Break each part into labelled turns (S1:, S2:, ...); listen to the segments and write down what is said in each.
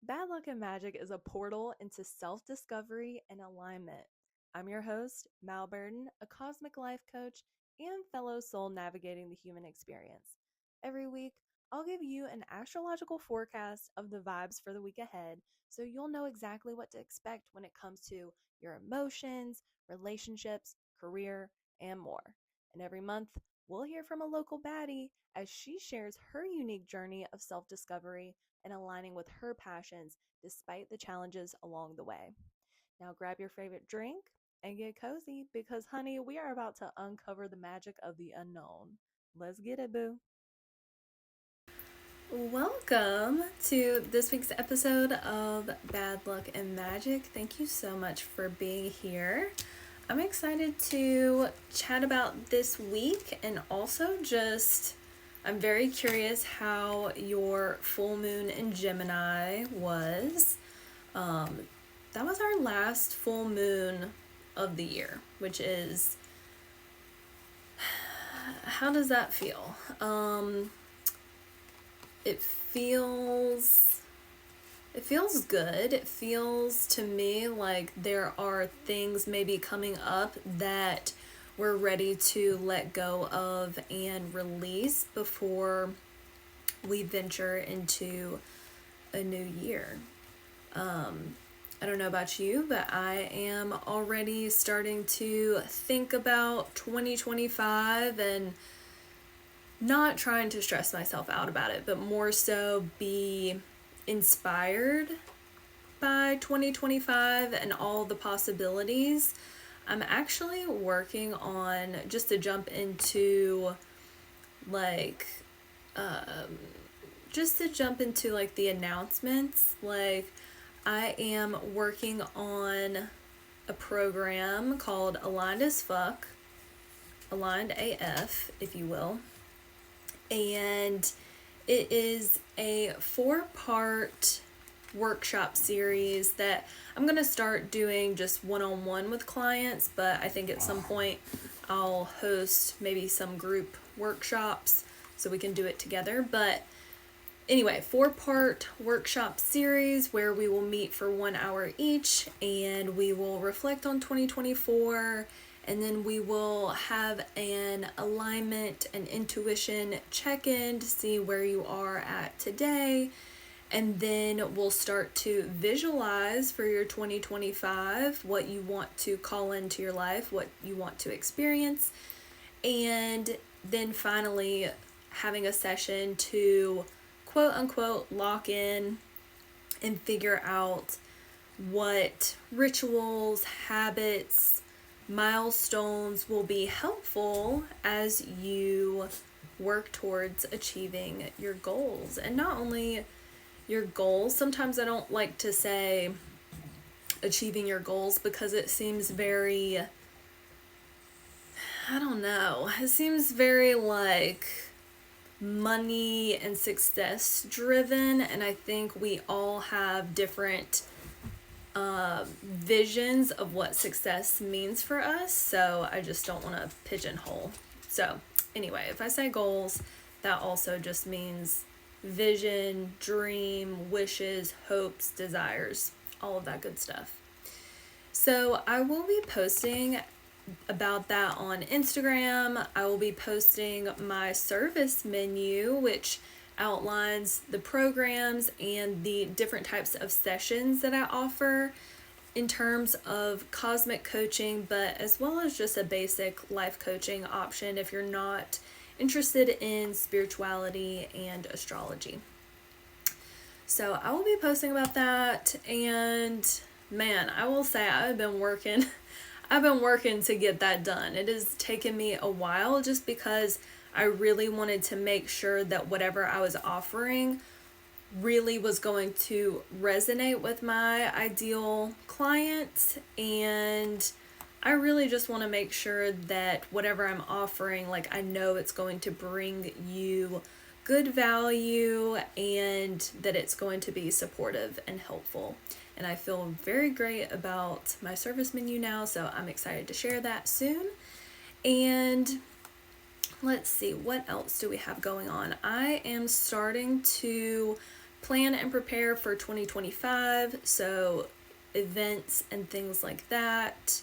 S1: Bad Luck and Magic is a portal into self-discovery and alignment. I'm your host, Mal Burden, a cosmic life coach and fellow soul navigating the human experience. Every week, I'll give you an astrological forecast of the vibes for the week ahead so you'll know exactly what to expect when it comes to your emotions, relationships, career, and more. And every month, we'll hear from a local baddie as she shares her unique journey of self-discovery and aligning with her passions despite the challenges along the way. Now grab your favorite drink and get cozy because, honey, we are about to uncover the magic of the unknown. Let's get it, boo. Welcome to this week's episode of Bad Luck and Magic. Thank you so much for being here. I'm excited to chat about this week and also I'm very curious how your full moon in Gemini was. That was our last full moon of the year, which is, how does that feel? It feels good. It feels to me like there are things maybe coming up that we're ready to let go of and release before we venture into a new year. I don't know about you, but I am already starting to think about 2025 and not trying to stress myself out about it, but more so be inspired by 2025 and all the possibilities. I'm actually working on, just to jump into like the announcements, I am working on a program called Aligned as Fuck, Aligned AF, if you will. And it is a 4-part workshop series that I'm going to start doing just one-on-one with clients, but I think at some point I'll host maybe some group workshops so we can do it together. But anyway, 4-part workshop series where we will meet for 1 hour each and we will reflect on 2024, and then we will have an alignment and intuition check-in to see where you are at today. And then we'll start to visualize for your 2025 what you want to call into your life, what you want to experience. And then finally having a session to quote unquote lock in and figure out what rituals, habits, milestones will be helpful as you work towards achieving your goals. And not only your goals, sometimes I don't like to say achieving your goals because it seems very, it seems very like money and success driven, and I think we all have different visions of what success means for us, so I just don't want to pigeonhole. So anyway, if I say goals, that also just means vision, dream, wishes, hopes, desires, all of that good stuff. So I will be posting about that on Instagram. I will be posting my service menu, which outlines the programs and the different types of sessions that I offer in terms of cosmic coaching, but as well as just a basic life coaching option if you're not interested in spirituality and astrology. So I will be posting about that, and man, I will say I've been working to get that done. It has taken me a while just because I really wanted to make sure that whatever I was offering really was going to resonate with my ideal clients, and I really just want to make sure that whatever I'm offering, I know it's going to bring you good value and that it's going to be supportive and helpful. And I feel very great about my service menu now, so I'm excited to share that soon. And let's see, what else do we have going on? I am starting to plan and prepare for 2025. So events and things like that.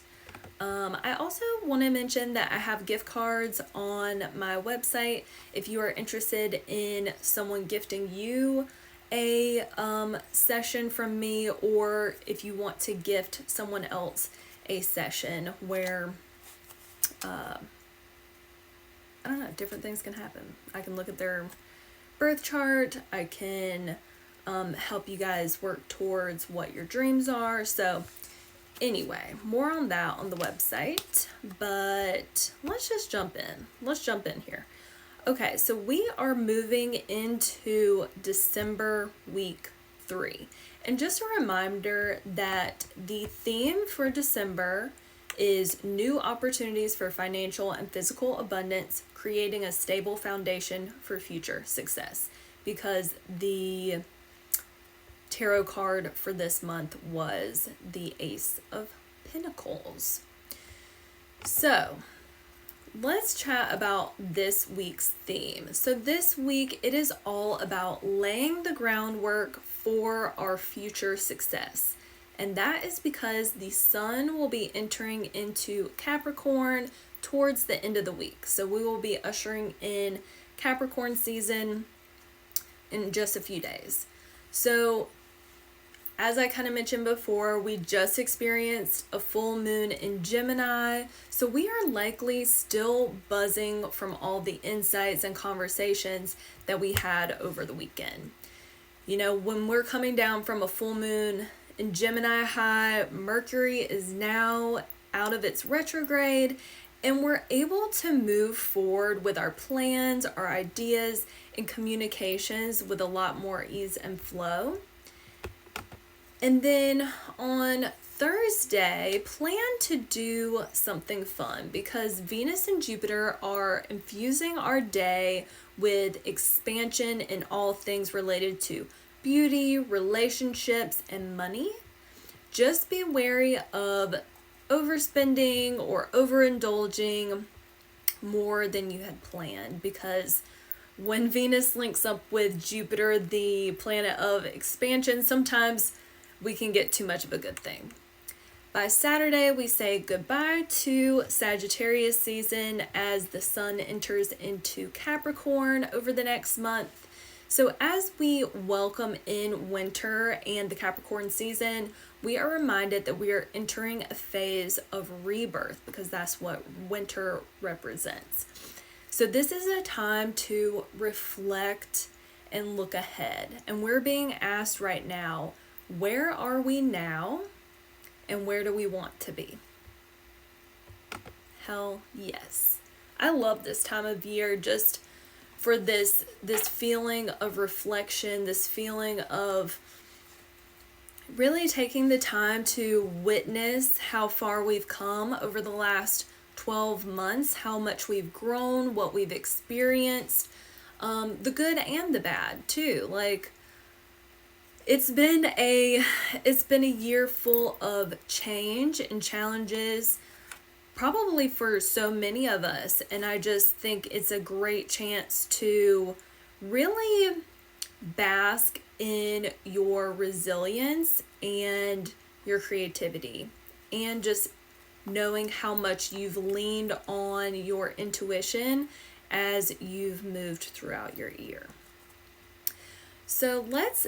S1: I also want to mention that I have gift cards on my website if you are interested in someone gifting you a session from me, or if you want to gift someone else a session where I don't know, different things can happen. I can look at their birth chart. I can help you guys work towards what your dreams are. So anyway, more on that on the website, but let's just jump in. Let's jump in here. Okay, so we are moving into December week 3. And just a reminder that the theme for December is new opportunities for financial and physical abundance, creating a stable foundation for future success. Because the tarot card for this month was the Ace of Pentacles. So let's chat about this week's theme. So this week it is all about laying the groundwork for our future success. And that is because the sun will be entering into Capricorn towards the end of the week. So we will be ushering in Capricorn season in just a few days. So as I kind of mentioned before, we just experienced a full moon in Gemini, so we are likely still buzzing from all the insights and conversations that we had over the weekend. You know, when we're coming down from a full moon in Gemini high, Mercury is now out of its retrograde, and we're able to move forward with our plans, our ideas, and communications with a lot more ease and flow. And then on Thursday, plan to do something fun because Venus and Jupiter are infusing our day with expansion in all things related to beauty, relationships, and money. Just be wary of overspending or overindulging more than you had planned, because when Venus links up with Jupiter, the planet of expansion, sometimes we can get too much of a good thing. By Saturday, we say goodbye to Sagittarius season as the sun enters into Capricorn over the next month. So as we welcome in winter and the Capricorn season, we are reminded that we are entering a phase of rebirth, because that's what winter represents. So this is a time to reflect and look ahead. And we're being asked right now, where are we now and where do we want to be? Hell yes. I love this time of year just for this feeling of reflection, this feeling of really taking the time to witness how far we've come over the last 12 months, how much we've grown, what we've experienced, the good and the bad too. Like, it's been a year full of change and challenges, probably for so many of us, and I just think it's a great chance to really bask in your resilience and your creativity, and just knowing how much you've leaned on your intuition as you've moved throughout your year. So let's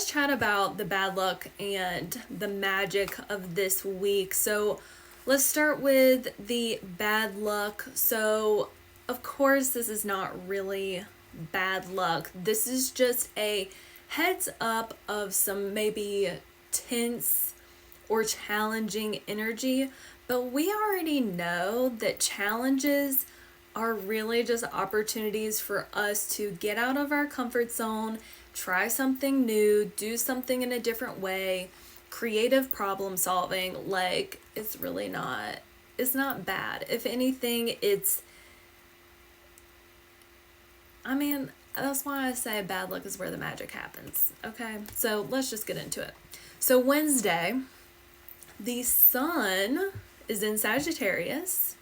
S1: chat about the bad luck and the magic of this week. So let's start with the bad luck. So of course, this is not really bad luck. This is just a heads up of some maybe tense or challenging energy, but we already know that challenges are really just opportunities for us to get out of our comfort zone, try something new, do something in a different way, creative problem solving. Like, it's not bad. If anything, that's why I say bad luck is where the magic happens. Okay, so let's just get into it. So Wednesday, the sun is in Sagittarius.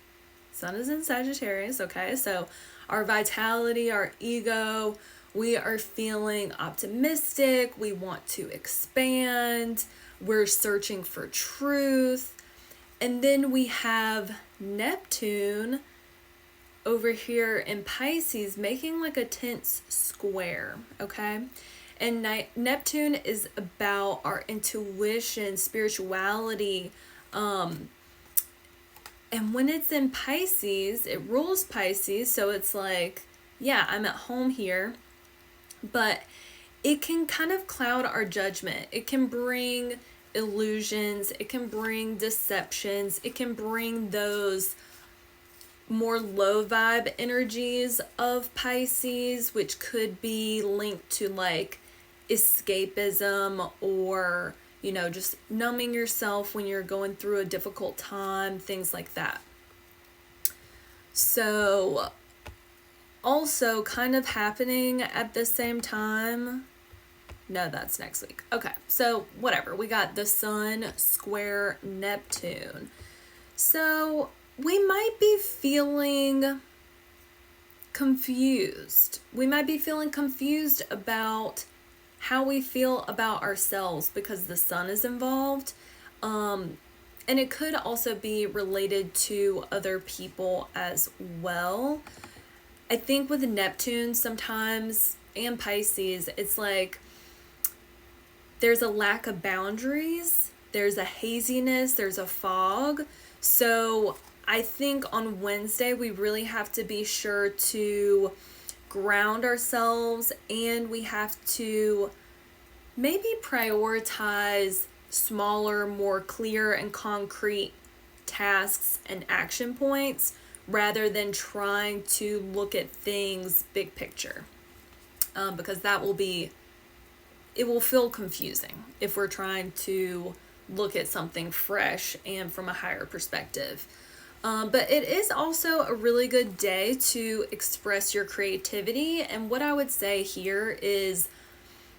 S1: Okay, so our vitality, our ego, We are feeling optimistic. We want to expand. We're searching for truth. And then we have Neptune over here in Pisces making like a tense square, okay? And Neptune is about our intuition, spirituality, and when it's in Pisces, it rules Pisces, so it's like, yeah, I'm at home here, but it can kind of cloud our judgment. It can bring illusions, it can bring deceptions, it can bring those more low vibe energies of Pisces, which could be linked to like escapism or, you know, just numbing yourself when you're going through a difficult time, things like that. So also kind of happening at the same time. No, that's next week. Okay, so whatever. We got the Sun square Neptune. So we might be feeling confused. We might be feeling confused about how we feel about ourselves because the sun is involved. And it could also be related to other people as well. I think with Neptune sometimes, and Pisces, it's like there's a lack of boundaries, there's a haziness, there's a fog. So I think on Wednesday we really have to be sure to ground ourselves, and we have to maybe prioritize smaller, more clear and concrete tasks and action points rather than trying to look at things big picture, because it will feel confusing if we're trying to look at something fresh and from a higher perspective. But it is also a really good day to express your creativity. And what I would say here is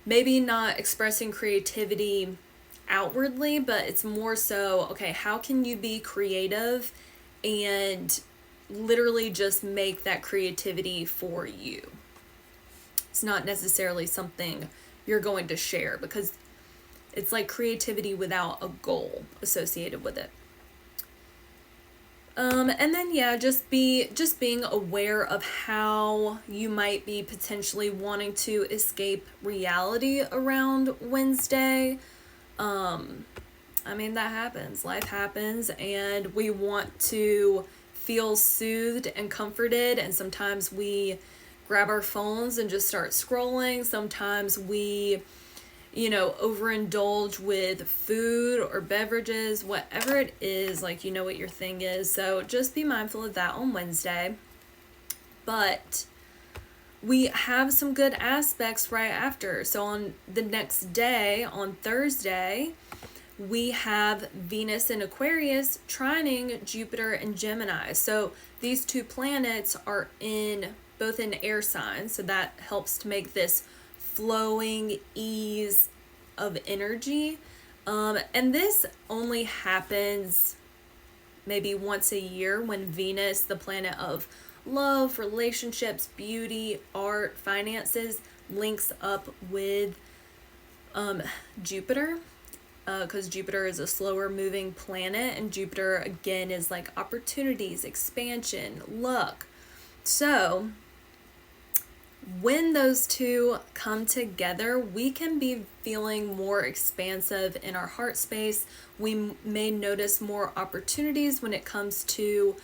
S1: maybe not expressing creativity outwardly, but it's more so, okay, how can you be creative and literally just make that creativity for you? It's not necessarily something you're going to share because it's like creativity without a goal associated with it. And then just being aware of how you might be potentially wanting to escape reality around Wednesday. I mean, that happens. Life happens, and we want to feel soothed and comforted, and sometimes we grab our phones and just start scrolling. Sometimes we overindulge with food or beverages, whatever it is, like, you know what your thing is. So just be mindful of that on Wednesday. But we have some good aspects right after. So on the next day, on Thursday, we have Venus in Aquarius trining Jupiter and Gemini. So these two planets are both in air signs, so that helps to make this flowing ease of energy. And this only happens maybe once a year when Venus, the planet of love, relationships, beauty, art, finances, links up with Jupiter, because Jupiter is a slower moving planet, and Jupiter again is like opportunities, expansion, luck. So when those two come together, we can be feeling more expansive in our heart space. We may notice more opportunities when it comes to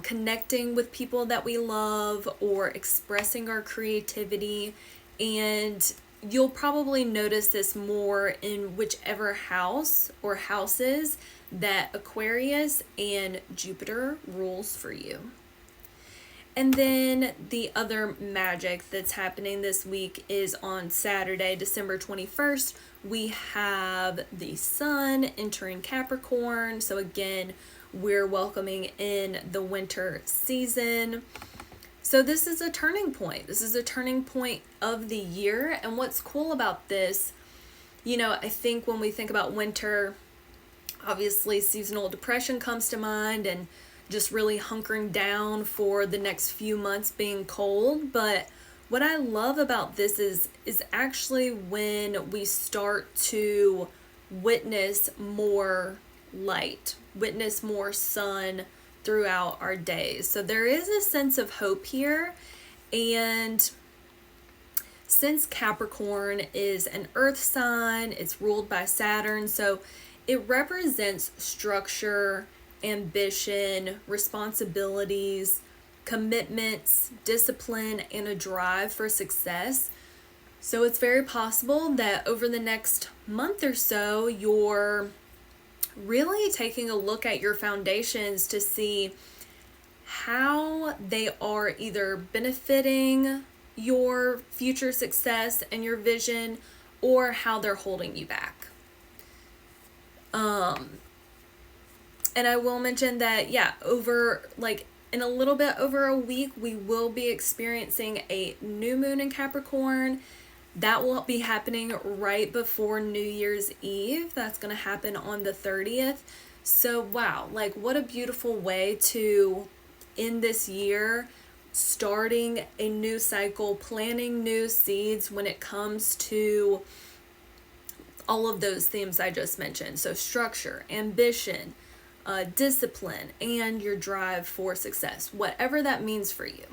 S1: connecting with people that we love or expressing our creativity. And you'll probably notice this more in whichever house or houses that Aquarius and Jupiter rules for you. And then the other magic that's happening this week is on Saturday, December 21st, we have the Sun entering Capricorn. So again, we're welcoming in the winter season. So this is a turning point. This is a turning point of the year. And what's cool about this, I think when we think about winter, obviously seasonal depression comes to mind and just really hunkering down for the next few months being cold. But what I love about this is actually when we start to witness more light, witness more sun throughout our days. So there is a sense of hope here. And since Capricorn is an earth sign, it's ruled by Saturn, so it represents structure, ambition, responsibilities, commitments, discipline, and a drive for success. So it's very possible that over the next month or so, you're really taking a look at your foundations to see how they are either benefiting your future success and your vision, or how they're holding you back. And I will mention that, in a little bit over a week, we will be experiencing a new moon in Capricorn. That will be happening right before New Year's Eve. That's going to happen on the 30th. So, wow, what a beautiful way to end this year, starting a new cycle, planting new seeds when it comes to all of those themes I just mentioned. So structure, ambition, discipline, and your drive for success, whatever that means for you.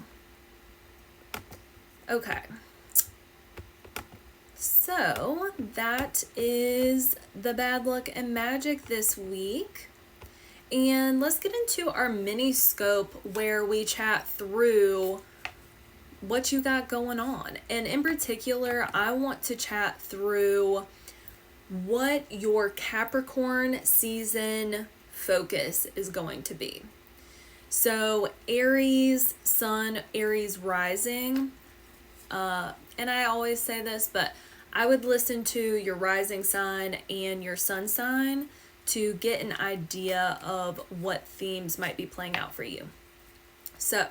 S1: Okay. So that is the bad luck and magic this week. And let's get into our mini scope where we chat through what you got going on. And in particular, I want to chat through what your Capricorn season focus is going to be. So Aries sun, Aries rising, and I always say this, but I would listen to your rising sign and your sun sign to get an idea of what themes might be playing out for you. So,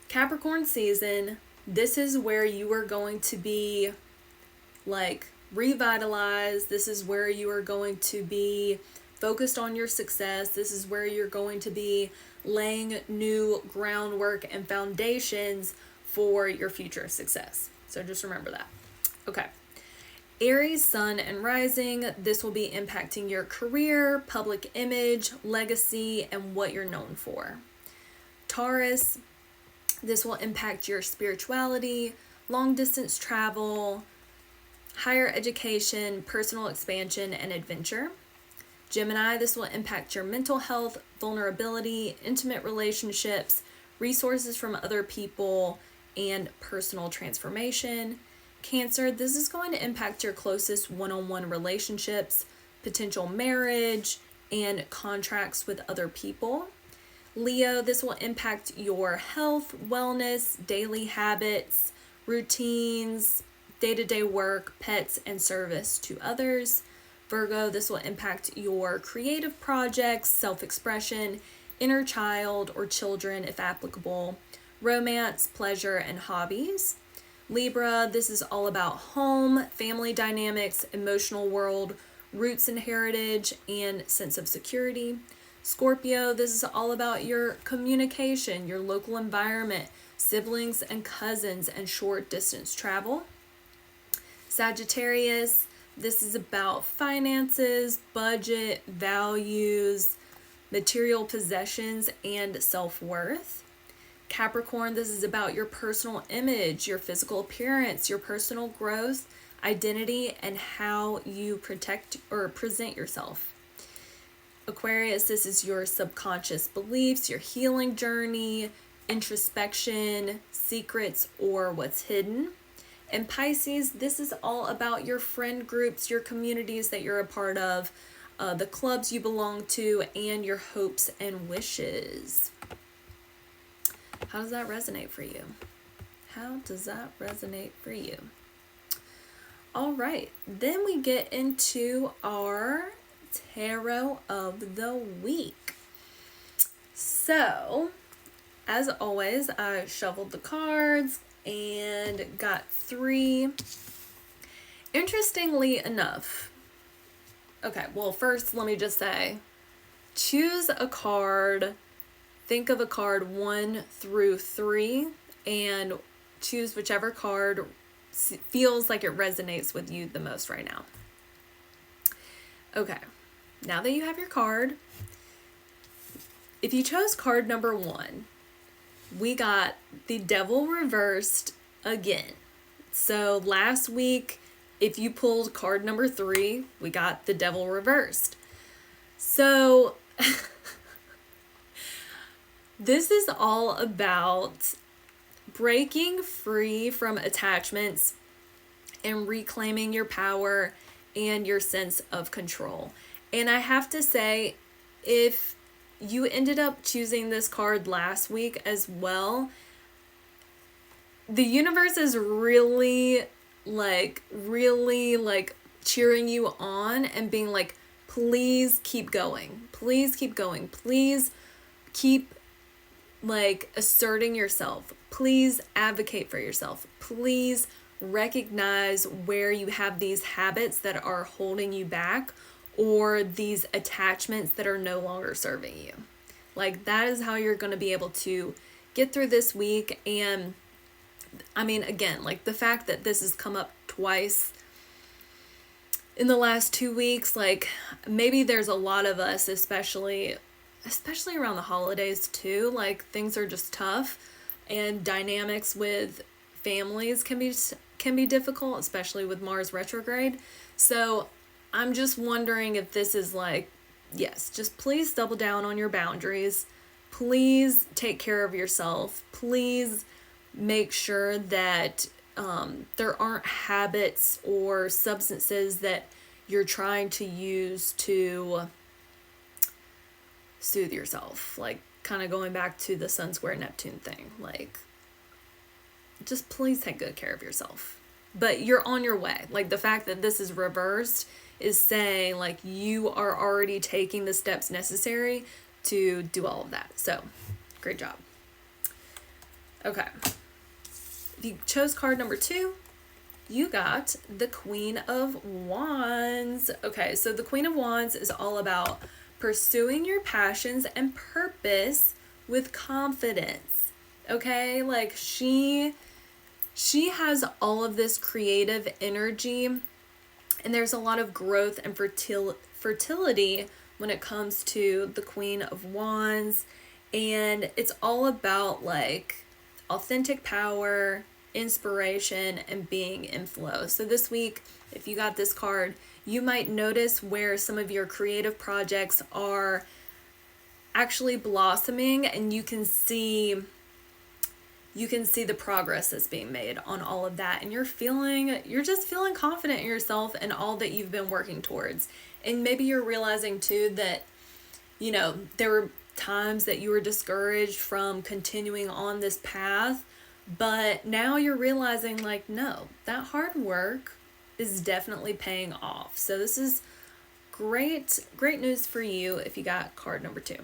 S1: Capricorn season, this is where you are going to be revitalized. This is where you are going to be focused on your success. This is where you're going to be laying new groundwork and foundations for your future success. So just remember that. Okay. Aries, sun, and rising, this will be impacting your career, public image, legacy, and what you're known for. Taurus, this will impact your spirituality, long distance travel, higher education, personal expansion, and adventure. Gemini, this will impact your mental health, vulnerability, intimate relationships, resources from other people, and personal transformation. Cancer, this is going to impact your closest one-on-one relationships, potential marriage, and contracts with other people. Leo, this will impact your health, wellness, daily habits, routines, day-to-day work, pets, and service to others. Virgo, this will impact your creative projects, self-expression, inner child or children if applicable, romance, pleasure, and hobbies. Libra, this is all about home, family dynamics, emotional world, roots and heritage, and sense of security. Scorpio, this is all about your communication, your local environment, siblings and cousins, and short distance travel. Sagittarius, this is about finances, budget, values, material possessions, and self-worth. Capricorn, this is about your personal image, your physical appearance, your personal growth, identity, and how you protect or present yourself. Aquarius, this is your subconscious beliefs, your healing journey, introspection, secrets, or what's hidden. And Pisces, this is all about your friend groups, your communities that you're a part of, the clubs you belong to, and your hopes and wishes. How does that resonate for you? How does that resonate for you? All right, then we get into our tarot of the week. So, as always, I shuffled the cards and got 3. Interestingly enough, okay, well, first let me just say, choose a card. Think of a card 1 through 3 and choose whichever card feels like it resonates with you the most right now. Okay, now that you have your card, if you chose card number 1, we got the Devil reversed again. So last week, if you pulled card number 3, we got the Devil reversed. So this is all about breaking free from attachments and reclaiming your power and your sense of control. And I have to say, if you ended up choosing this card last week as well, the universe is really cheering you on and being like, please keep going. Please keep going. Please keep asserting yourself. Please advocate for yourself. Please recognize where you have these habits that are holding you back, or these attachments that are no longer serving you. That is how you're going to be able to get through this week. And I mean, again, the fact that this has come up twice in the last 2 weeks, maybe there's a lot of us, especially around the holidays too, things are just tough, and dynamics with families can be difficult, especially with Mars retrograde. So I'm just wondering if this is yes, just please double down on your boundaries. Please take care of yourself. Please make sure that there aren't habits or substances that you're trying to use to soothe yourself. Kind of going back to the Sun square Neptune thing. Just please take good care of yourself. But you're on your way. The fact that this is reversed is saying you are already taking the steps necessary to do all of that. So, great job. Okay. If you chose card number 2, you got the Queen of Wands. Okay, so the Queen of Wands is all about pursuing your passions and purpose with confidence. Okay, she has all of this creative energy, and there's a lot of growth and fertility when it comes to the Queen of Wands, and it's all about authentic power, inspiration, and being in flow. So this week, if you got this card, you might notice where some of your creative projects are actually blossoming, and you can see the progress that's being made on all of that, and you're just feeling confident in yourself and all that you've been working towards. And maybe you're realizing too that there were times that you were discouraged from continuing on this path, but now you're realizing no, that hard work is definitely paying off. So this is great news for you if you got card number 2.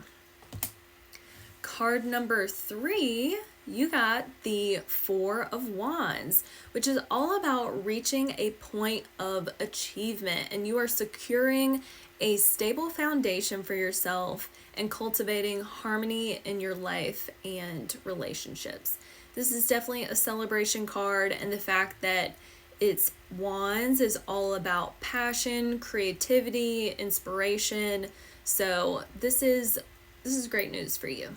S1: Card number 3, you got the Four of Wands, which is all about reaching a point of achievement, and you are securing a stable foundation for yourself and cultivating harmony in your life and relationships. This is definitely a celebration card, and the fact that it's Wands is all about passion, creativity, inspiration. So this is great news for you.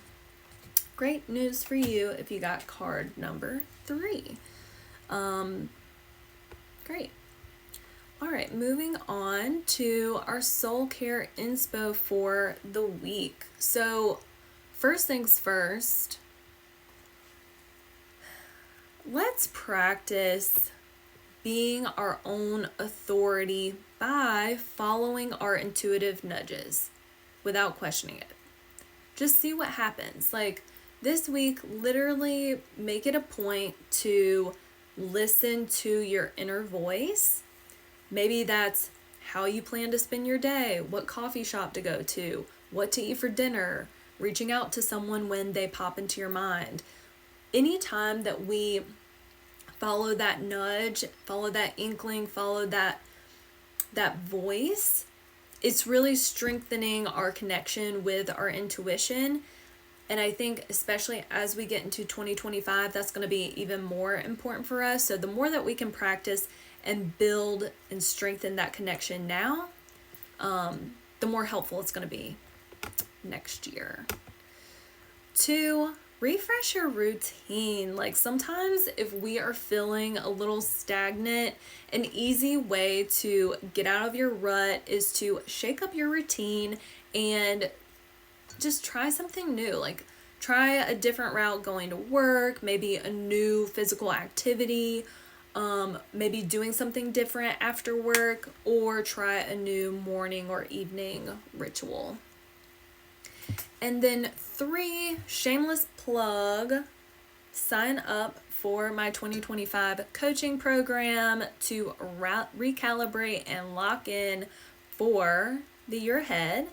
S1: Great news for you if you got card number 3. Great. All right, moving on to our soul care inspo for the week. So first things first, let's practice being our own authority by following our intuitive nudges without questioning it. Just see what happens. This week, literally make it a point to listen to your inner voice. Maybe that's how you plan to spend your day, what coffee shop to go to, what to eat for dinner, reaching out to someone when they pop into your mind. Anytime that we follow that nudge, follow that inkling, follow that voice, it's really strengthening our connection with our intuition. And I think especially as we get into 2025, that's going to be even more important for us. So the more that we can practice and build and strengthen that connection now, the more helpful it's going to be next year. 2, refresh your routine. Like sometimes if we are feeling a little stagnant, an easy way to get out of your rut is to shake up your routine and just try something new. Like try a different route going to work, maybe a new physical activity, maybe doing something different after work, or try a new morning or evening ritual. And then 3, shameless plug, sign up for my 2025 coaching program to recalibrate and lock in for the year ahead.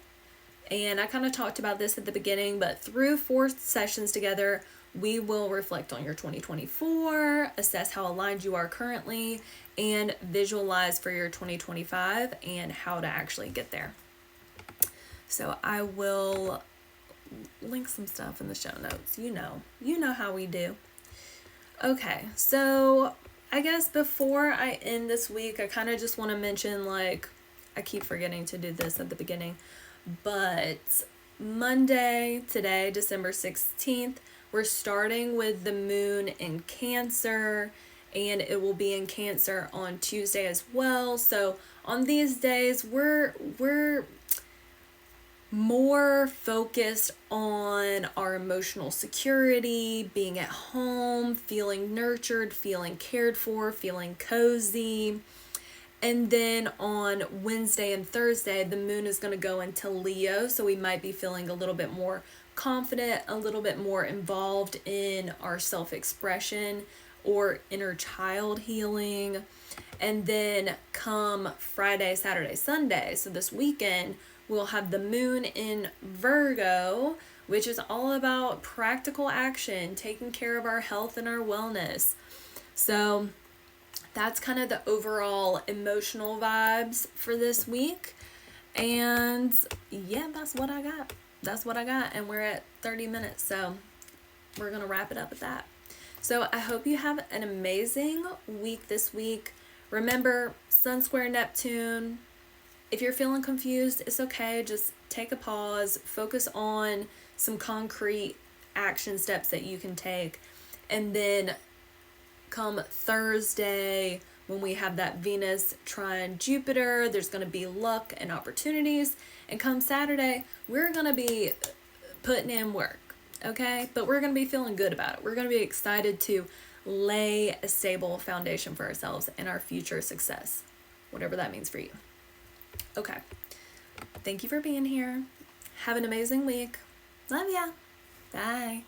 S1: And I kind of talked about this at the beginning, but through 4 sessions together, we will reflect on your 2024, assess how aligned you are currently, and visualize for your 2025 and how to actually get there. So I will link some stuff in the show notes. You know how we do. Okay, so I guess before I end this week, I kind of just want to mention, like, I keep forgetting to do this at the beginning, but Monday, today, December 16th, we're starting with the moon in Cancer, and it will be in Cancer on Tuesday as well. So on these days, we're more focused on our emotional security, being at home, feeling nurtured, feeling cared for, feeling cozy. And then on Wednesday and Thursday, the moon is going to go into Leo, so we might be feeling a little bit more confident, a little bit more involved in our self-expression or inner child healing. And then come Friday, Saturday, Sunday, so this weekend, we'll have the moon in Virgo, which is all about practical action, taking care of our health and our wellness. So that's kind of the overall emotional vibes for this week. And yeah, that's what I got. And we're at 30 minutes, so we're going to wrap it up at that. So I hope you have an amazing week this week. Remember, Sun square Neptune. If you're feeling confused, it's okay. Just take a pause, focus on some concrete action steps that you can take. And then come Thursday, when we have that Venus trine Jupiter, there's going to be luck and opportunities. And come Saturday, we're going to be putting in work, okay? But we're going to be feeling good about it. We're going to be excited to lay a stable foundation for ourselves and our future success, whatever that means for you. Okay. Thank you for being here. Have an amazing week. Love ya. Bye.